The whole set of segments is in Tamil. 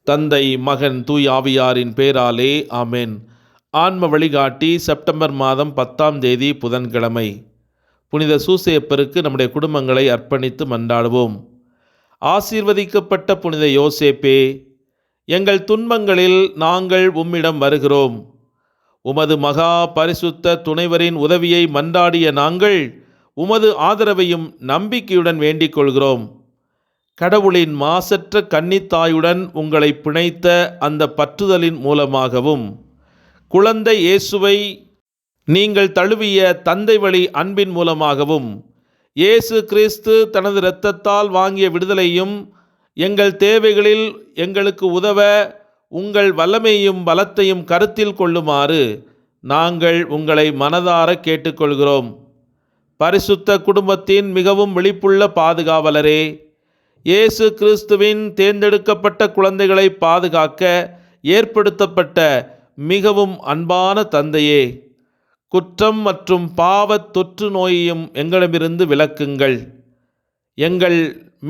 தந்தை, மகன், தூய் ஆவியாரின் பேராலே ஆமென். ஆன்ம வழிகாட்டி செப்டம்பர் மாதம் 10ஆம் தேதி புதன்கிழமை. புனித சூசேப்பருக்கு நம்முடைய குடும்பங்களை அர்ப்பணித்து மன்றாடுவோம். ஆசீர்வதிக்கப்பட்ட புனித யோசேப்பே, எங்கள் துன்பங்களில் நாங்கள் உம்மிடம் வருகிறோம். உமது மகா பரிசுத்த துணைவரின் உதவியை மன்றாடிய நாங்கள் உமது ஆதரவையும் நம்பிக்கையுடன் வேண்டிக் கொள்கிறோம். கடவுளின் மாசற்ற கன்னித்தாயுடன் உங்களை பிணைத்த அந்த பற்றுதலின் மூலமாகவும், குழந்தை இயேசுவை நீங்கள் தழுவிய தந்தை வழி அன்பின் மூலமாகவும், இயேசு கிறிஸ்து தனது இரத்தத்தால் வாங்கிய விடுதலையும் எங்கள் தேவைகளில் எங்களுக்கு உதவ உங்கள் வல்லமையும் பலத்தையும் கருத்தில் கொள்ளுமாறு நாங்கள் உங்களை மனதார கேட்டுக்கொள்கிறோம். பரிசுத்த குடும்பத்தின் மிகவும் விழிப்புள்ள பாதுகாவலரே, இயேசு கிறிஸ்துவின் தேர்ந்தெடுக்கப்பட்ட குழந்தைகளை பாதுகாக்க ஏற்படுத்தப்பட்ட மிகவும் அன்பான தந்தையே, குற்றம் மற்றும் பாவத் தொற்று நோயையும் எங்களிடமிருந்து விலக்குங்கள். எங்கள்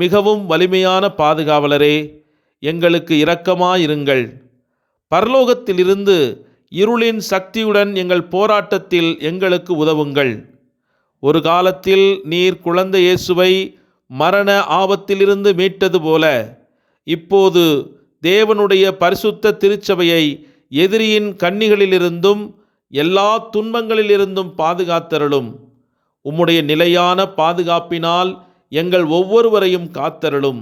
மிகவும் வலிமையான பாதுகாவலரே, எங்களுக்கு இரக்கமாயிருங்கள். பரலோகத்திலிருந்து இருளின் சக்தியுடன் எங்கள் போராட்டத்தில் எங்களுக்கு உதவுங்கள். ஒரு காலத்தில் நீர் குழந்தை இயேசுவை மரண ஆபத்திலிருந்து மீட்டது போல, இப்போது தேவனுடைய பரிசுத்த திருச்சபையை எதிரியின் கண்ணிகளிலிருந்தும் எல்லா துன்பங்களிலிருந்தும் பாதுகாத்தருளும். உம்முடைய நிலையான பாதுகாப்பினால் எங்கள் ஒவ்வொருவரையும் காத்தருளும்.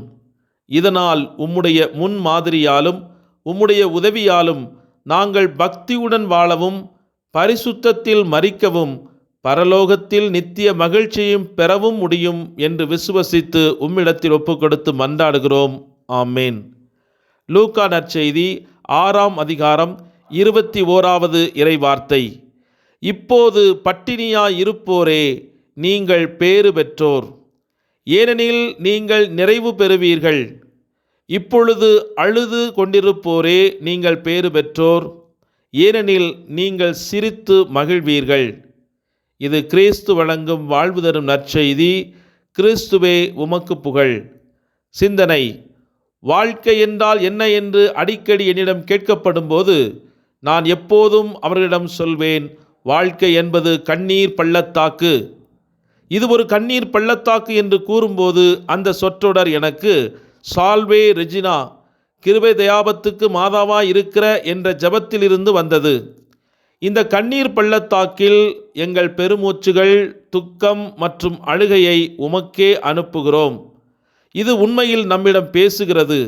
இதனால் உம்முடைய முன்மாதிரியாலும் உம்முடைய உதவியாலும் நாங்கள் பக்தியுடன் வாழவும், பரிசுத்தத்தில் மரிக்கவும், பரலோகத்தில் நித்திய மகிழ்ச்சியும் பெறவும் முடியும் என்று விசுவசித்து உம்மிடத்தில் ஒப்புக்கொடுத்து மன்றாடுகிறோம். ஆமேன். லூக்கா நற்செய்தி 6ஆம் அதிகாரம் 21வது இறைவார்த்தை. இப்போது பட்டினியாயிருப்போரே, நீங்கள் பேறு பெற்றோர், ஏனெனில் நீங்கள் நிறைவு பெறுவீர்கள். இப்பொழுது அழுது கொண்டிருப்போரே, நீங்கள் பேறு பெற்றோர், ஏனெனில் நீங்கள் சிரித்து மகிழ்வீர்கள். இது கிறிஸ்து வழங்கும் வாழ்வு தரும் நற்செய்தி. கிறிஸ்துவே உமக்கு புகழ். சிந்தனை: வாழ்க்கை என்றால் என்ன என்று அடிக்கடி என்னிடம் கேட்கப்படும் போது நான் எப்போதும் அவர்களிடம் சொல்வேன், வாழ்க்கை என்பது கண்ணீர் பள்ளத்தாக்கு. இது ஒரு கண்ணீர் பள்ளத்தாக்கு என்று கூறும்போது அந்த சொற்றொடர் எனக்கு சால்வே ரெஜினா, கிருபை தயாபத்துக்கு மாதாவாய் இருக்கிற என்ற ஜெபத்திலிருந்து வந்தது. இந்த கண்ணீர் பள்ளத்தாக்கில் எங்கள் பெருமூச்சுகள், துக்கம் மற்றும் அழுகையை உமக்கே அனுப்புகிறோம். இது உண்மையில் நம்மிடம் பேசுகிறது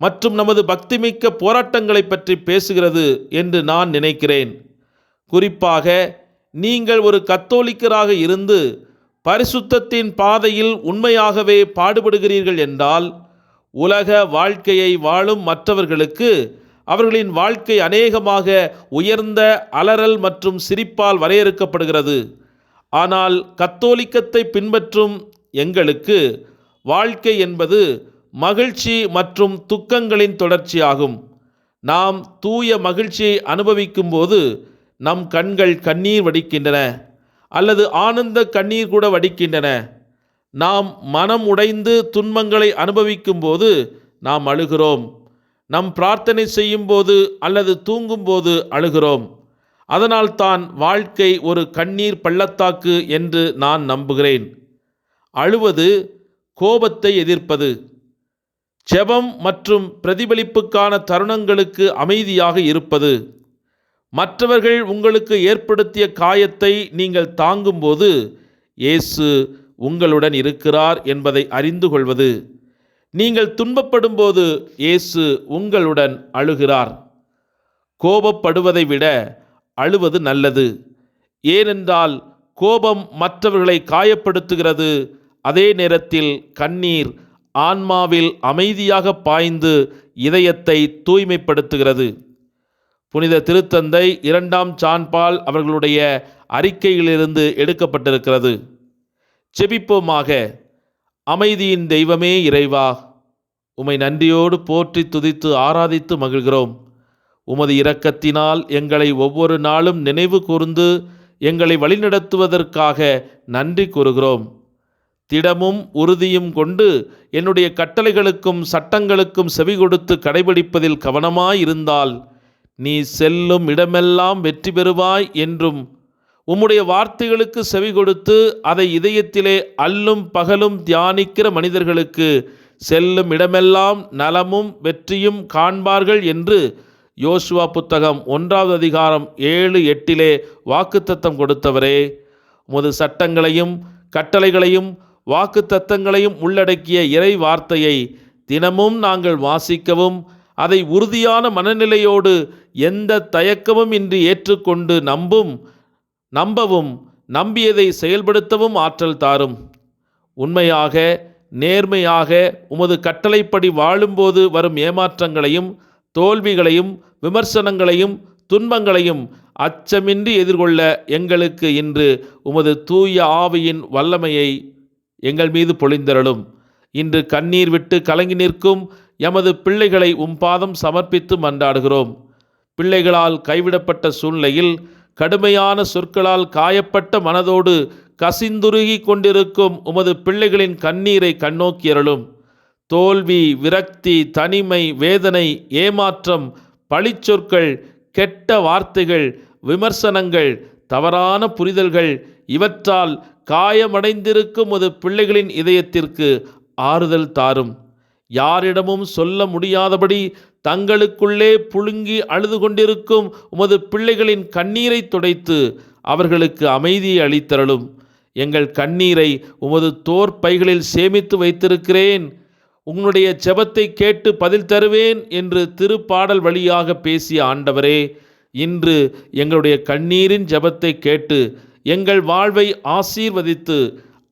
மற்றும் நமது பக்திமிக்க போராட்டங்களை பற்றி பேசுகிறது என்று நான் நினைக்கிறேன். குறிப்பாக நீங்கள் ஒரு கத்தோலிக்கராக இருந்து பரிசுத்தத்தின் பாதையில் உண்மையாகவே பாடுபடுகிறீர்கள் என்றால், உலக வாழ்க்கையை வாழும் மற்றவர்களுக்கு அவர்களின் வாழ்க்கை அநேகமாக உயர்ந்த அலறல் மற்றும் சிரிப்பால் வரையறுக்கப்படுகிறது. ஆனால் கத்தோலிக்கத்தை பின்பற்றும் எங்களுக்கு வாழ்க்கை என்பது மகிழ்ச்சி மற்றும் துக்கங்களின் தொடர்ச்சியாகும். நாம் தூய மகிழ்ச்சியை அனுபவிக்கும் போது நம் கண்கள் கண்ணீர் வடிக்கின்றன, அல்லது ஆனந்த கண்ணீர் கூட வடிக்கின்றன. நாம் மனம் உடைந்து துன்பங்களை அனுபவிக்கும் போது நாம் அழுகிறோம். நம் பிரார்த்தனை செய்யும் போது அல்லது தூங்கும்போது அழுகிறோம். அதனால் தான் வாழ்க்கை ஒரு கண்ணீர் பள்ளத்தாக்கு என்று நான் நம்புகிறேன். அழுவது கோபத்தை எதிர்ப்பது. ஜெபம் மற்றும் பிரதிபலிப்புக்கான தருணங்களுக்கு அமைதியாக இருப்பது. மற்றவர்கள் உங்களுக்கு ஏற்படுத்திய காயத்தை நீங்கள் தாங்கும்போது இயேசு உங்களுடன் இருக்கிறார் என்பதை அறிந்து கொள்வது. நீங்கள் துன்பப்படும் போது இயேசு உங்களுடன் அழுகிறார். கோபப்படுவதை விட அழுவது நல்லது. ஏனென்றால் கோபம் மற்றவர்களை காயப்படுத்துகிறது. அதே நேரத்தில் கண்ணீர் ஆன்மாவில் அமைதியாக பாய்ந்து இதயத்தை தூய்மைப்படுத்துகிறது. புனித திருத்தந்தை 2ஆம் ஜான் பால் அவர்களுடைய அறிக்கையிலிருந்து எடுக்கப்பட்டிருக்கிறது. ஜெபிப்போமாக. அமைதியின் தெய்வமே இறைவா, உம்மை நன்றியோடு போற்றி துதித்து ஆராதித்து மகிழ்கிறோம். உமது இரக்கத்தினால் எங்களை ஒவ்வொரு நாளும் நினைவு கூர்ந்து எங்களை வழிநடத்துவதற்காக நன்றி கூறுகிறோம். திடமும் உறுதியும் கொண்டு என்னுடைய கட்டளைகளுக்கும் சட்டங்களுக்கும் செவி கொடுத்து கடைபிடிப்பதில் கவனமாயிருந்தால் நீ செல்லும் இடமெல்லாம் வெற்றி பெறுவாய் என்றும், உம்முடைய வார்த்தைகளுக்கு செவி கொடுத்து அதை இதயத்திலே அல்லும் பகலும் தியானிக்கிற மனிதர்களுக்கு செல்லும் இடமெல்லாம் நலமும் வெற்றியும் காண்பார்கள் என்று யோசுவா புத்தகம் 1 அதிகாரம் 7-8 வாக்குத்தத்தம் கொடுத்தவரே, உமது சட்டங்களையும் கட்டளைகளையும் வாக்குத்தத்தங்களையும் உள்ளடக்கிய இறை வார்த்தையை தினமும் நாங்கள் வாசிக்கவும் அதை உறுதியான மனநிலையோடு எந்த தயக்கமும் இன்றி ஏற்றுக்கொண்டு நம்பவும் நம்பியதை செயல்படுத்தவும் ஆற்றல் தாரும். உண்மையாக நேர்மையாக உமது கட்டளைப்படி வாழும்போது வரும் ஏமாற்றங்களையும் தோல்விகளையும் விமர்சனங்களையும் துன்பங்களையும் அச்சமின்றி எதிர்கொள்ள எங்களுக்கு இன்று உமது தூய ஆவியின் வல்லமையை எங்கள் மீது பொழிந்தருளும். இன்று கண்ணீர் விட்டு கலங்கி நிற்கும் எமது பிள்ளைகளை பாதம் சமர்ப்பித்து மன்றாடுகிறோம். பிள்ளைகளால் கைவிடப்பட்ட சூழ்நிலையில் கடுமையான சொற்களால் காயப்பட்ட மனதோடு கசிந்துருகி கொண்டிருக்கும் உமது பிள்ளைகளின் கண்ணீரை கண்ணோக்கியருளும். தோல்வி, விரக்தி, தனிமை, வேதனை, ஏமாற்றம், பழிச்சொற்கள், கெட்ட வார்த்தைகள், விமர்சனங்கள், தவறான புரிதல்கள் இவற்றால் காயமடைந்திருக்கும் உமது பிள்ளைகளின் இதயத்திற்கு ஆறுதல் தாரும். யாரிடமும் சொல்ல முடியாதபடி தங்களுக்குள்ளே புழுங்கி அழுது கொண்டிருக்கும் உமது பிள்ளைகளின் கண்ணீரை துடைத்து அவர்களுக்கு அமைதியை அளித்தருளும். எங்கள் கண்ணீரை உமது தோற்பைகளில் சேமித்து வைத்திருக்கிறேன், உன்னுடைய ஜெபத்தை கேட்டு பதில் தருவேன் என்று திருப்பாடல் வழியாக பேசிய ஆண்டவரே, இன்று எங்களுடைய கண்ணீரின் ஜெபத்தை கேட்டு எங்கள் வாழ்வை ஆசீர்வதித்து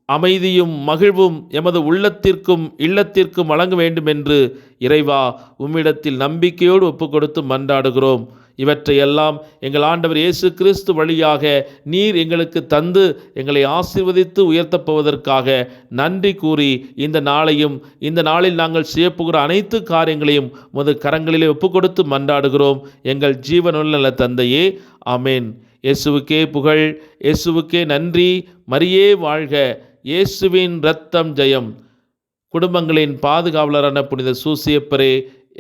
அமைதியும் மகிழ்வும் எமது உள்ளத்திற்கும் இல்லத்திற்கும் வழங்க வேண்டும் என்று இறைவா உம்மிடத்தில் நம்பிக்கையோடு ஒப்புக்கொடுத்து மன்றாடுகிறோம். இவற்றையெல்லாம் எங்கள் ஆண்டவர் இயேசு கிறிஸ்து வழியாக நீர் எங்களுக்கு தந்து எங்களை ஆசீர்வதித்து உயர்த்தப் போவதற்காக நன்றி கூறி இந்த நாளையும் இந்த நாளில் நாங்கள் செய்யப்போகிற அனைத்து காரியங்களையும் உமது கரங்களிலே ஒப்புக்கொடுத்து மன்றாடுகிறோம். எங்கள் ஜீவனுள்ள தந்தையே, ஆமேன். இயேசுவுக்கே புகழ், இயேசுவுக்கே நன்றி. மரியே வாழ்க, இயேசுவின் இரத்தம் ஜெயம். குடும்பங்களின் பாதுகாவலரான புனித சூசையப்பரே,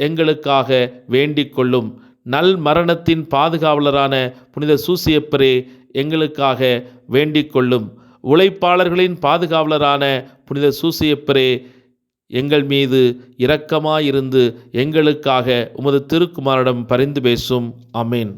எங்களுக்காக வேண்டிக் கொள்ளும். நல் மரணத்தின் பாதுகாவலரான புனித சூசையப்பரே, எங்களுக்காக வேண்டிக் கொள்ளும். உழைப்பாளர்களின் பாதுகாவலரான புனித சூசையப்பரே, எங்கள் மீது இரக்கமாயிருந்து எங்களுக்காக உமது திருக்குமாரிடம் பரிந்து பேசும். ஆமேன்.